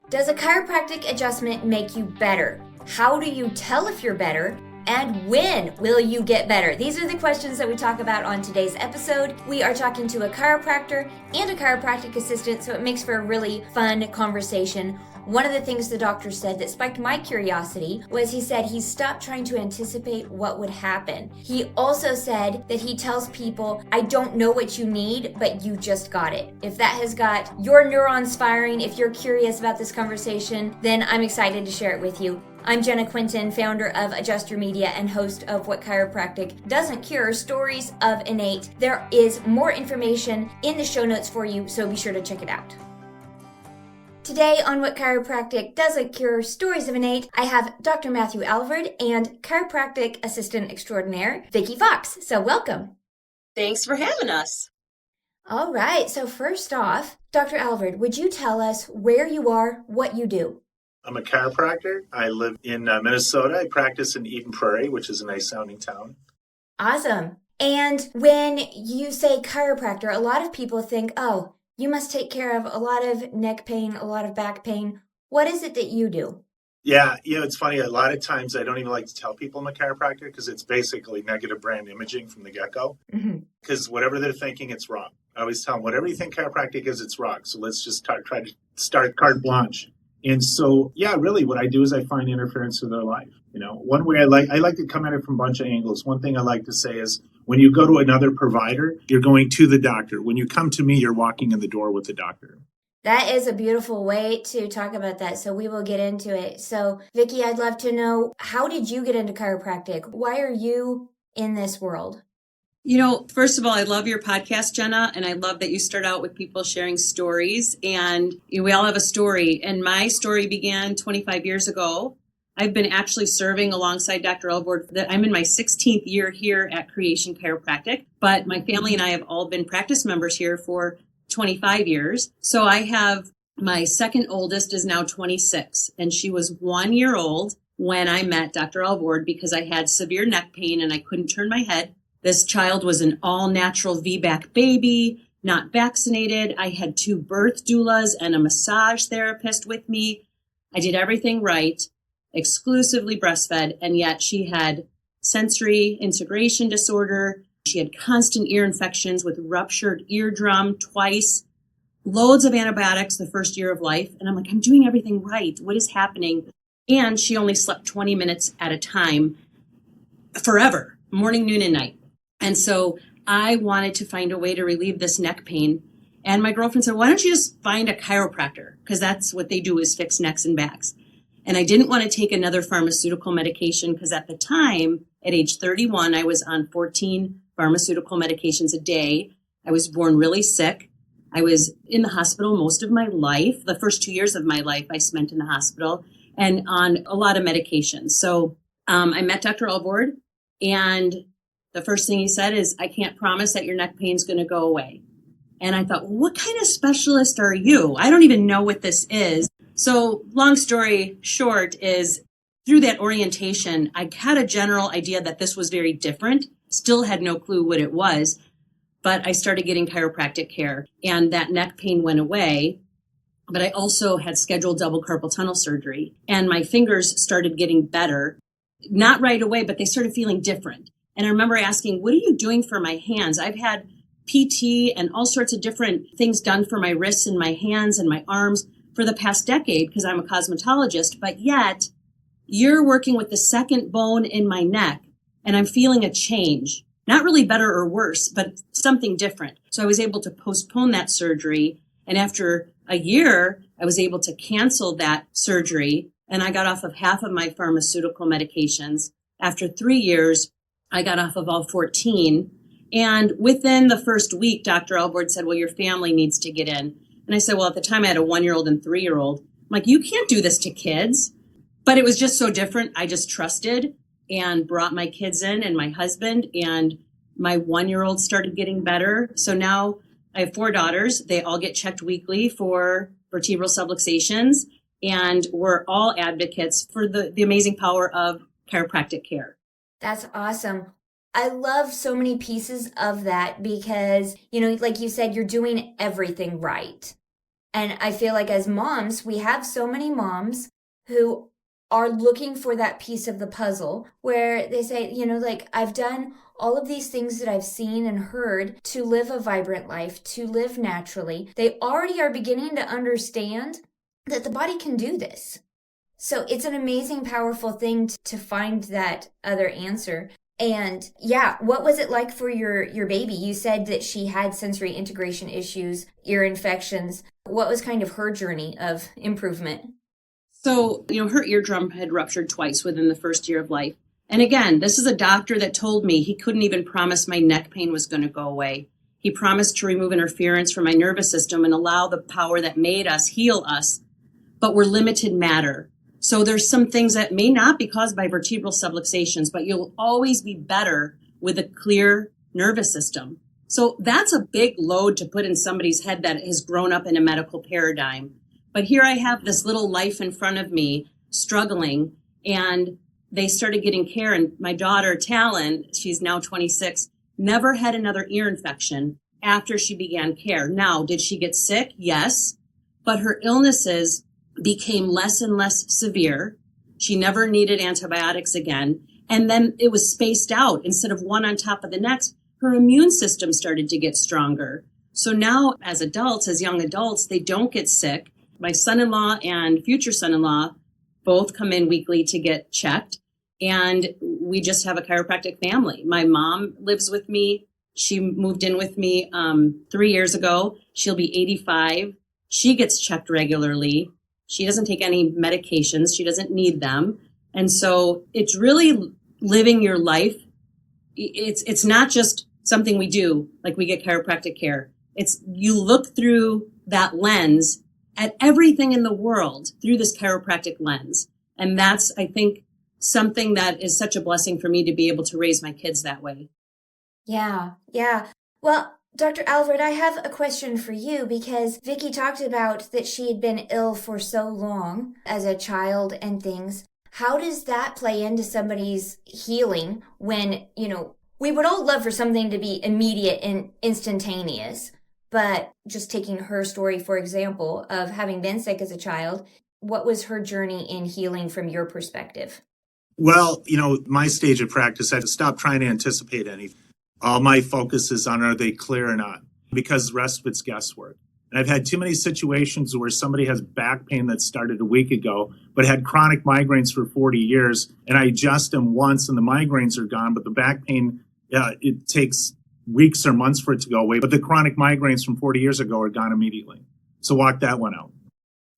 Does a chiropractic adjustment make you better? How do you tell if you're better? And when will you get better? These are the questions that we talk about on today's episode. We are talking to a chiropractor and a chiropractic assistant, so it makes for a really fun conversation. One of the things the doctor said that spiked my curiosity was he said he stopped trying to anticipate what would happen. He also said that he tells people, I don't know what you need, but you just got it. If that has got your neurons firing, if you're curious about this conversation, then I'm excited to share it with you. I'm Jenna Quinton, founder of Adjuster Media and host of What Chiropractic Doesn't Cure, Stories of Innate. There is more information in the show notes for you, so be sure to check it out. Today on What Chiropractic Doesn't Cure, Stories of Innate, I have Dr. Matthew Alvord and chiropractic assistant extraordinaire, Vicki Fox. So welcome. Thanks for having us. All right, so first off, Dr. Alvord, would you tell us where you are, what you do? I'm a chiropractor. I live in Minnesota. I practice in Eden Prairie, which is a nice sounding town. Awesome. And when you say chiropractor, a lot of people think, oh, you must take care of a lot of neck pain, a lot of back pain. What is it that you do? Yeah, it's funny. A lot of times I don't even like to tell people I'm a chiropractor because it's basically negative brand imaging from the get-go. Because whatever they're thinking, it's wrong. I always tell them, whatever you think chiropractic is, it's wrong. So let's just try to start carte blanche. And so, really what I do is I find interference in their life. One way I like to come at it from a bunch of angles. One thing I like to say is when you go to another provider, you're going to the doctor. When you come to me, you're walking in the door with the doctor. That is a beautiful way to talk about that. So we will get into it. So Vicki, I'd love to know, how did you get into chiropractic? Why are you in this world? First of all, I love your podcast, Jenna, and I love that you start out with people sharing stories, and we all have a story. And my story began 25 years ago. I've been actually serving alongside Dr. Alvord. I'm in my 16th year here at Creation Chiropractic, but my family and I have all been practice members here for 25 years. So I have my second oldest is now 26, and she was 1 year old when I met Dr. Alvord because I had severe neck pain and I couldn't turn my head. This child was an all-natural VBAC baby, not vaccinated. I had 2 birth doulas and a massage therapist with me. I did everything right, exclusively breastfed, and yet she had sensory integration disorder. She had constant ear infections with ruptured eardrum twice, loads of antibiotics the first year of life. And I'm like, I'm doing everything right. What is happening? And she only slept 20 minutes at a time forever, morning, noon, and night. And so I wanted to find a way to relieve this neck pain. And my girlfriend said, why don't you just find a chiropractor? Because that's what they do, is fix necks and backs. And I didn't want to take another pharmaceutical medication because at the time, at age 31, I was on 14 pharmaceutical medications a day. I was born really sick. I was in the hospital most of my life. The first 2 years of my life I spent in the hospital and on a lot of medications. So I met Dr. Alvord, and the first thing he said is, I can't promise that your neck pain is going to go away. And I thought, well, what kind of specialist are you? I don't even know what this is. So long story short is, through that orientation, I had a general idea that this was very different, still had no clue what it was, but I started getting chiropractic care and that neck pain went away. But I also had scheduled double carpal tunnel surgery and my fingers started getting better, not right away, but they started feeling different. And I remember asking, what are you doing for my hands? I've had PT and all sorts of different things done for my wrists and my hands and my arms for the past decade because I'm a cosmetologist, but yet you're working with the second bone in my neck and I'm feeling a change, not really better or worse, but something different. So I was able to postpone that surgery. And after a year, I was able to cancel that surgery and I got off of half of my pharmaceutical medications. After 3 years, I got off of all 14. And within the first week, Dr. Alvord said, well, your family needs to get in. And I said, well, at the time I had a 1-year-old and 3-year-old. I'm like, you can't do this to kids. But it was just so different. I just trusted and brought my kids in and my husband, and my 1-year-old started getting better. So now I have 4 daughters. They all get checked weekly for vertebral subluxations. And we're all advocates for the amazing power of chiropractic care. That's awesome. I love so many pieces of that because, like you said, you're doing everything right. And I feel like as moms, we have so many moms who are looking for that piece of the puzzle where they say, like, I've done all of these things that I've seen and heard to live a vibrant life, to live naturally. They already are beginning to understand that the body can do this. So it's an amazing, powerful thing to find that other answer. And yeah, what was it like for your baby? You said that she had sensory integration issues, ear infections. What was kind of her journey of improvement? So, her eardrum had ruptured twice within the first year of life. And again, this is a doctor that told me he couldn't even promise my neck pain was going to go away. He promised to remove interference from my nervous system and allow the power that made us heal us, but we're limited matter. So there's some things that may not be caused by vertebral subluxations, but you'll always be better with a clear nervous system. So that's a big load to put in somebody's head that has grown up in a medical paradigm. But here I have this little life in front of me struggling, and they started getting care. And my daughter, Talon, she's now 26, never had another ear infection after she began care. Now, did she get sick? Yes. But her illnesses became less and less severe. She never needed antibiotics again. And then it was spaced out instead of one on top of the next. Her immune system started to get stronger. So now as adults, as young adults, they don't get sick. My son-in-law and future son-in-law both come in weekly to get checked. And we just have a chiropractic family. My mom lives with me. She moved in with me 3 years ago. She'll be 85. She gets checked regularly. She doesn't take any medications. She doesn't need them. And so it's really living your life. It's not just something we do, like we get chiropractic care. It's you look through that lens at everything in the world through this chiropractic lens. And that's, I think, something that is such a blessing for me to be able to raise my kids that way. Yeah. Well, Dr. Alvord, I have a question for you because Vicki talked about that she had been ill for so long as a child and things. How does that play into somebody's healing when, we would all love for something to be immediate and instantaneous, but just taking her story, for example, of having been sick as a child, what was her journey in healing from your perspective? Well, my stage of practice, I've stopped trying to anticipate anything. All my focus is on, are they clear or not? Because the rest of it's guesswork. And I've had too many situations where somebody has back pain that started a week ago, but had chronic migraines for 40 years, and I adjust them once and the migraines are gone, but the back pain, it takes weeks or months for it to go away. But the chronic migraines from 40 years ago are gone immediately. So walk that one out.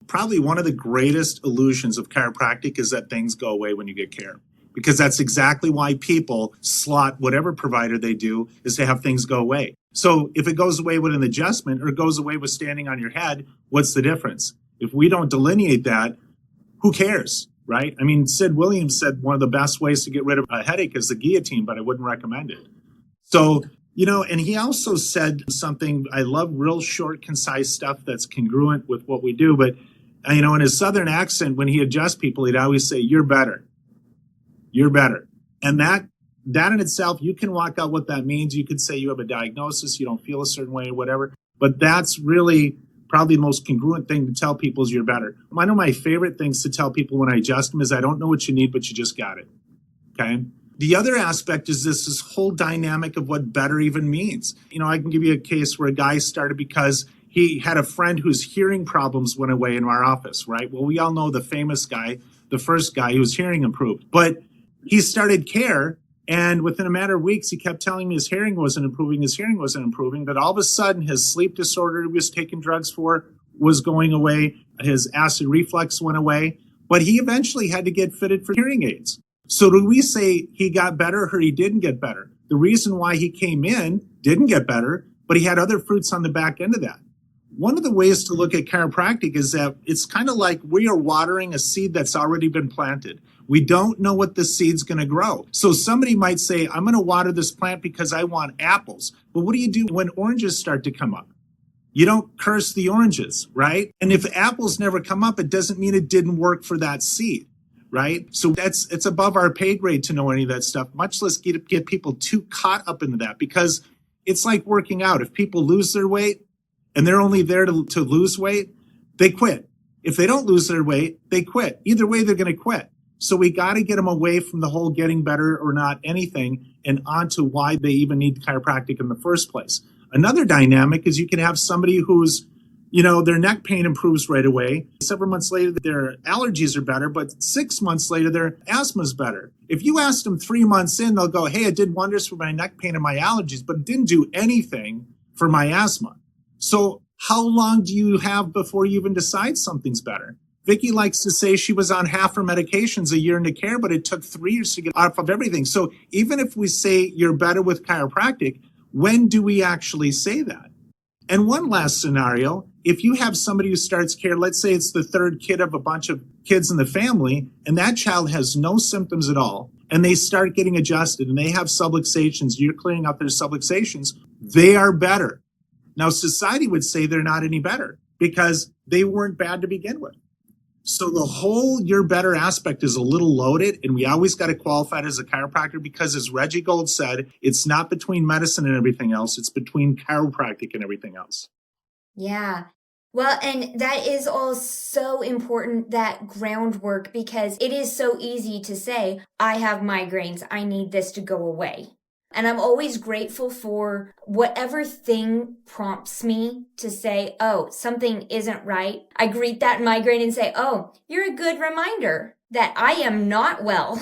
Probably one of the greatest illusions of chiropractic is that things go away when you get care. Because that's exactly why people slot whatever provider they do is to have things go away. So if it goes away with an adjustment or it goes away with standing on your head, what's the difference? If we don't delineate that, who cares, right? I mean, Sid Williams said one of the best ways to get rid of a headache is the guillotine, but I wouldn't recommend it. So, and he also said something, I love real short, concise stuff that's congruent with what we do. But, in his Southern accent, when he adjusts people, he'd always say, you're better. You're better. And that in itself, you can walk out what that means. You could say you have a diagnosis, you don't feel a certain way or whatever. But that's really probably the most congruent thing to tell people is you're better. One of my favorite things to tell people when I adjust them is I don't know what you need, but you just got it. Okay? The other aspect is this whole dynamic of what better even means. I can give you a case where a guy started because he had a friend whose hearing problems went away in our office, right? Well, we all know the famous guy, the first guy whose hearing improved. But he started care, and within a matter of weeks, he kept telling me his hearing wasn't improving, that all of a sudden his sleep disorder he was taking drugs for was going away, his acid reflux went away, but he eventually had to get fitted for hearing aids. So do we say he got better or he didn't get better? The reason why he came in didn't get better, but he had other fruits on the back end of that. One of the ways to look at chiropractic is that it's kind of like we are watering a seed that's already been planted. We don't know what the seed's going to grow. So somebody might say, I'm going to water this plant because I want apples. But what do you do when oranges start to come up? You don't curse the oranges, right? And if apples never come up, it doesn't mean it didn't work for that seed, right? So it's above our pay grade to know any of that stuff, much less get people too caught up into that, because it's like working out. If people lose their weight and they're only there to lose weight, they quit. If they don't lose their weight, they quit. Either way, they're going to quit. So we got to get them away from the whole getting better or not anything and onto why they even need chiropractic in the first place. Another dynamic is you can have somebody who's, their neck pain improves right away. Several months later, their allergies are better, but 6 months later, their asthma is better. If you ask them 3 months in, they'll go, hey, it did wonders for my neck pain and my allergies, but it didn't do anything for my asthma. So how long do you have before you even decide something's better? Vicki likes to say she was on half her medications a year into care, but it took 3 years to get off of everything. So even if we say you're better with chiropractic, when do we actually say that? And one last scenario, if you have somebody who starts care, let's say it's the third kid of a bunch of kids in the family, and that child has no symptoms at all, and they start getting adjusted and they have subluxations, you're clearing out their subluxations, they are better. Now, society would say they're not any better because they weren't bad to begin with. So the whole you're better aspect is a little loaded, and we always got to qualify it as a chiropractor because, as Reggie Gold said, it's not between medicine and everything else. It's between chiropractic and everything else. Yeah. Well, and that is all so important, that groundwork, because it is so easy to say, I have migraines, I need this to go away. And I'm always grateful for whatever thing prompts me to say, oh, something isn't right. I greet that migraine and say, oh, you're a good reminder that I am not well.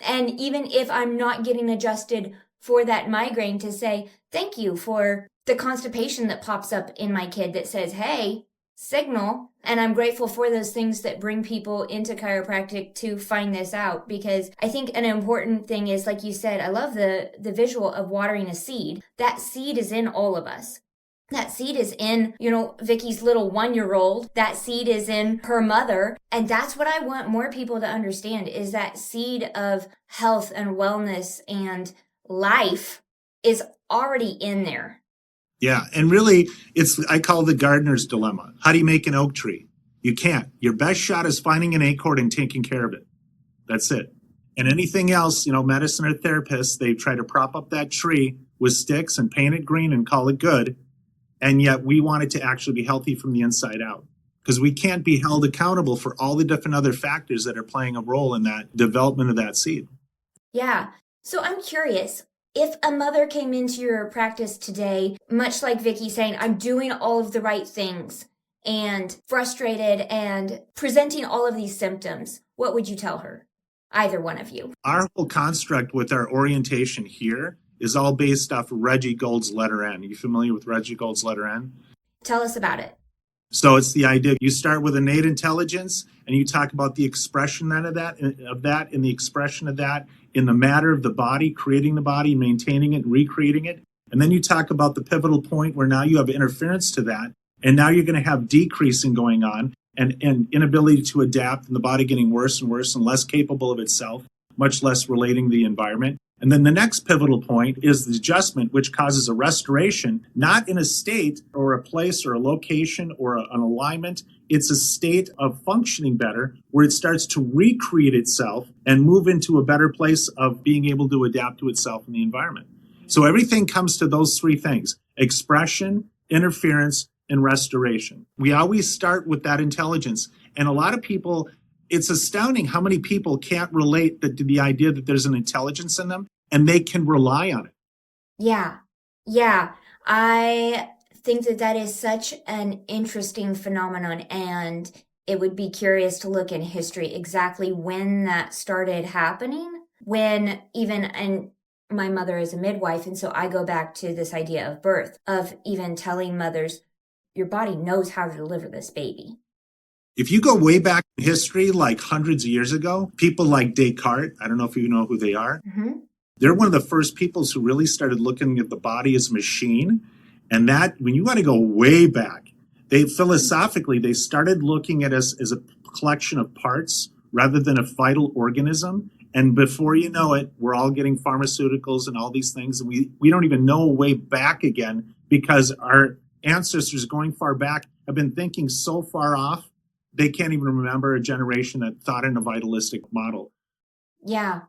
And even if I'm not getting adjusted for that migraine, to say, thank you for the constipation that pops up in my kid that says, hey, signal. And I'm grateful for those things that bring people into chiropractic to find this out, because I think an important thing is, like you said, I love the visual of watering a seed. That seed is in all of us. That seed is in, Vicki's little 1-year-old. That seed is in her mother. And that's what I want more people to understand, is that seed of health and wellness and life is already in there. Yeah, and really, I call the gardener's dilemma. How do you make an oak tree? You can't. Your best shot is finding an acorn and taking care of it. That's it. And anything else, medicine or therapists, they try to prop up that tree with sticks and paint it green and call it good. And yet we want it to actually be healthy from the inside out, because we can't be held accountable for all the different other factors that are playing a role in that development of that seed. Yeah. So I'm curious. If a mother came into your practice today, much like Vicki saying, I'm doing all of the right things, and frustrated and presenting all of these symptoms, what would you tell her? Either one of you. Our whole construct with our orientation here is all based off of Reggie Gold's letter N. Are you familiar with Reggie Gold's letter N? Tell us about it. So it's the idea, you start with innate intelligence, and you talk about the expression of that and the expression of that in the matter of the body, creating the body, maintaining it, recreating it. And then you talk about the pivotal point where now you have interference to that, and now you're going to have decreasing going on and inability to adapt, and the body getting worse and worse and less capable of itself, much less relating to the environment. And then the next pivotal point is the adjustment, which causes a restoration, not in a state or a place or a location or an alignment. It's a state of functioning better, where it starts to recreate itself and move into a better place of being able to adapt to itself in the environment. So everything comes to those three things: expression, interference, and restoration. We always start with that intelligence. And a lot of people, it's astounding how many people can't relate to the idea that there's an intelligence in them and they can rely on it. Yeah. I think that is such an interesting phenomenon, and it would be curious to look in history exactly when that started happening, and my mother is a midwife, and so I go back to this idea of birth, of even telling mothers, your body knows how to deliver this baby. If you go way back in history, like hundreds of years ago, people like Descartes, I don't know if you know who they are. Mm-hmm. They're one of the first people who really started looking at the body as a machine. And that, when you want to go way back, they started looking at us as a collection of parts rather than a vital organism. And before you know it, we're all getting pharmaceuticals and all these things. And we don't even know a way back again, because our ancestors going far back have been thinking so far off, they can't even remember a generation that thought in a vitalistic model. Yeah.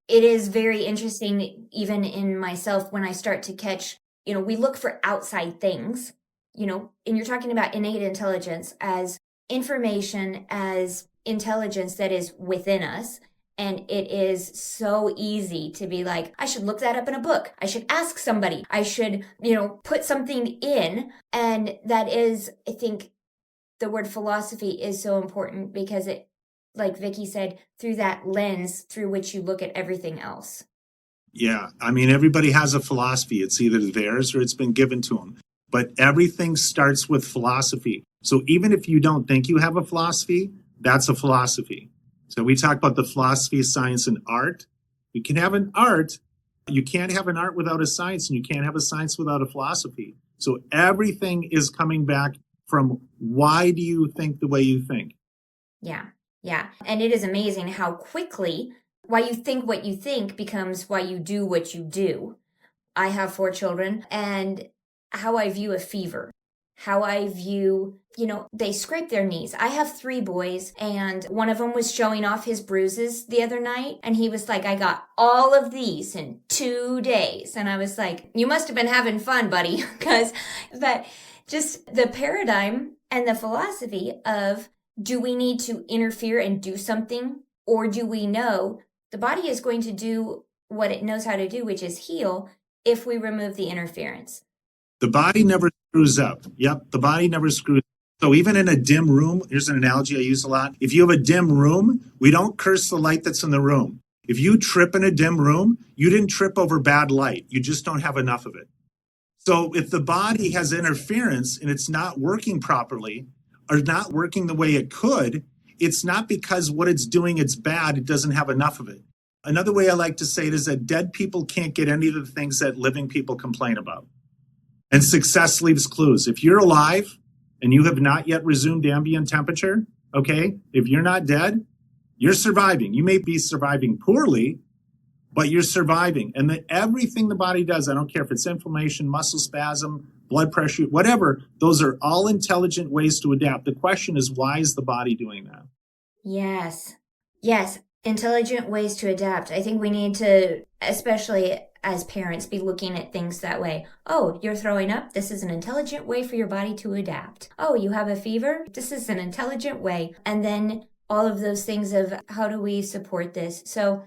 It is very interesting, even in myself, when I start to catch, we look for outside things and you're talking about innate intelligence as information, as intelligence that is within us. And it is so easy to be like, I should look that up in a book. I should ask somebody. I should, put something in. And that is, I think, the word philosophy is so important because it, like Vicki said, through that lens through which you look at everything else. Yeah. I mean, everybody has a philosophy. It's either theirs or it's been given to them. But everything starts with philosophy. So even if you don't think you have a philosophy, that's a philosophy. So we talk about the philosophy, science, and art. You can have an art. You can't have an art without a science, and you can't have a science without a philosophy. So everything is coming back from why do you think the way you think? Yeah. And it is amazing how quickly why you think what you think becomes why you do what you do. I have 4 children, and how I view a fever, how I view, they scrape their knees. I have 3 boys, and one of them was showing off his bruises the other night, and he was like, I got all of these in 2 days. And I was like, you must have been having fun, buddy, but just the paradigm and the philosophy of, do we need to interfere and do something, or do we know the body is going to do what it knows how to do, which is heal, if we remove the interference? The body never screws up. Yep, the body never screws up. So even in a dim room, here's an analogy I use a lot. If you have a dim room, we don't curse the light that's in the room. If you trip in a dim room, you didn't trip over bad light. You just don't have enough of it. So if the body has interference and it's not working properly or not working the way it could, it's not because what it's doing, it's bad. It doesn't have enough of it. Another way I like to say it is that dead people can't get any of the things that living people complain about. And success leaves clues. If you're alive and you have not yet resumed ambient temperature, okay, if you're not dead, you're surviving. You may be surviving poorly, but you're surviving. And everything the body does, I don't care if it's inflammation, muscle spasm, blood pressure, whatever, those are all intelligent ways to adapt. The question is, why is the body doing that? Yes. Intelligent ways to adapt. I think we need to, especially as parents, be looking at things that way. Oh, you're throwing up? This is an intelligent way for your body to adapt. Oh, you have a fever? This is an intelligent way. And then all of those things of how do we support this? So,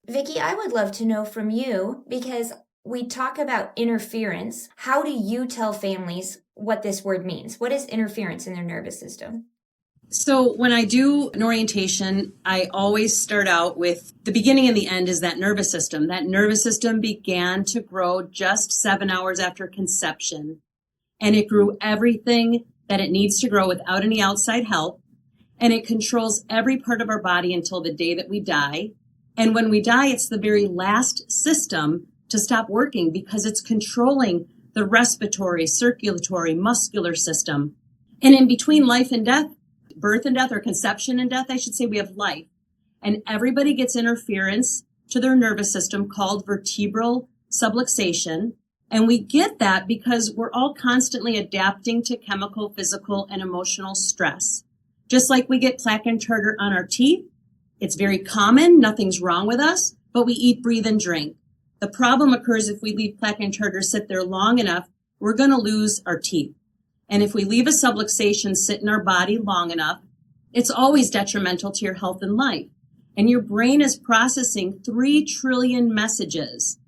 Vicki, I would love to know from you, because we talk about interference. How do you tell families what this word means? What is interference in their nervous system? So when I do an orientation, I always start out with the beginning and the end is that nervous system. That nervous system began to grow just 7 hours after conception, and it grew everything that it needs to grow without any outside help, and it controls every part of our body until the day that we die. And when we die, it's the very last system to stop working because it's controlling the respiratory, circulatory, muscular system. And in between life and death, birth and death, or conception and death, I should say, we have life. And everybody gets interference to their nervous system called vertebral subluxation. And we get that because we're all constantly adapting to chemical, physical, and emotional stress. Just like we get plaque and tartar on our teeth, it's very common, nothing's wrong with us, but we eat, breathe, and drink. The problem occurs if we leave plaque and tartar sit there long enough, we're going to lose our teeth. And if we leave a subluxation sit in our body long enough, it's always detrimental to your health and life. And your brain is processing 3 trillion messages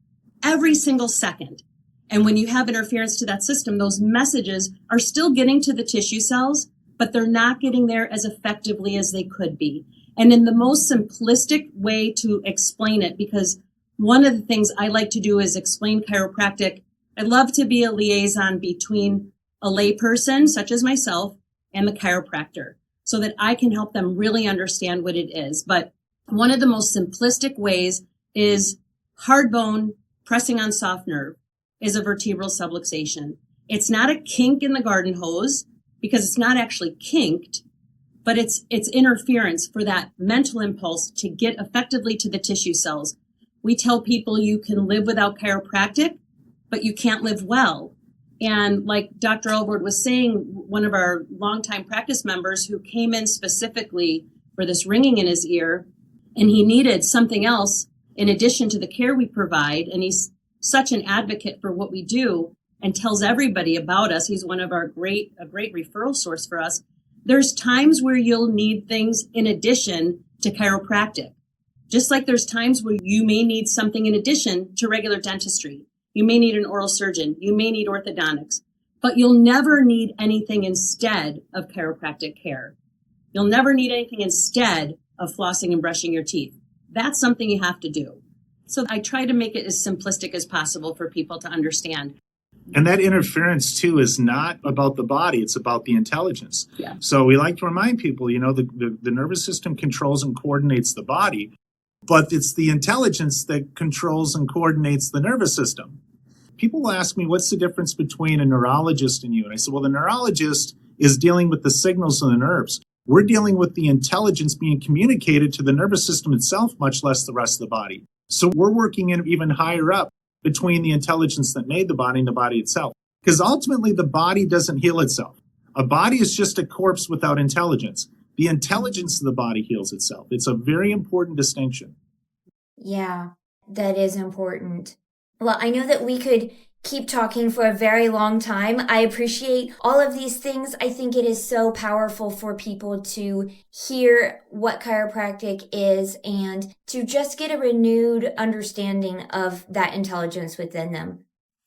every single second. And when you have interference to that system, those messages are still getting to the tissue cells, but they're not getting there as effectively as they could be. And in the most simplistic way to explain it, because one of the things I like to do is explain chiropractic. I love to be a liaison between a layperson, such as myself, and the chiropractor, so that I can help them really understand what it is. But one of the most simplistic ways is hard bone pressing on soft nerve is a vertebral subluxation. It's not a kink in the garden hose because it's not actually kinked, but it's interference for that mental impulse to get effectively to the tissue cells. We tell people you can live without chiropractic, but you can't live well. And like Dr. Alvord was saying, one of our longtime practice members who came in specifically for this ringing in his ear, and he needed something else in addition to the care we provide, and he's such an advocate for what we do, and tells everybody about us. He's one of a great referral source for us. There's times where you'll need things in addition to chiropractic. Just like there's times where you may need something in addition to regular dentistry. You may need an oral surgeon. You may need orthodontics. But you'll never need anything instead of chiropractic care. You'll never need anything instead of flossing and brushing your teeth. That's something you have to do. So I try to make it as simplistic as possible for people to understand. And that interference, too, is not about the body. It's about the intelligence. Yeah. So we like to remind people, the nervous system controls and coordinates the body, but it's the intelligence that controls and coordinates the nervous system. People will ask me, what's the difference between a neurologist and you? And I said, well, the neurologist is dealing with the signals in the nerves. We're dealing with the intelligence being communicated to the nervous system itself, much less the rest of the body. So we're working in even higher up between the intelligence that made the body and the body itself. Because ultimately, the body doesn't heal itself. A body is just a corpse without intelligence. The intelligence of the body heals itself. It's a very important distinction. Yeah, that is important. Well, I know that we could keep talking for a very long time. I appreciate all of these things. I think it is so powerful for people to hear what chiropractic is and to just get a renewed understanding of that intelligence within them.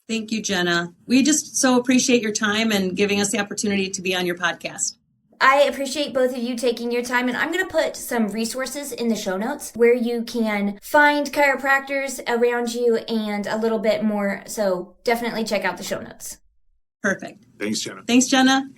Thank you, Jenna. We just so appreciate your time and giving us the opportunity to be on your podcast. I appreciate both of you taking your time, and I'm going to put some resources in the show notes where you can find chiropractors around you and a little bit more. So definitely check out the show notes. Perfect. Thanks, Jenna. Thanks, Jenna.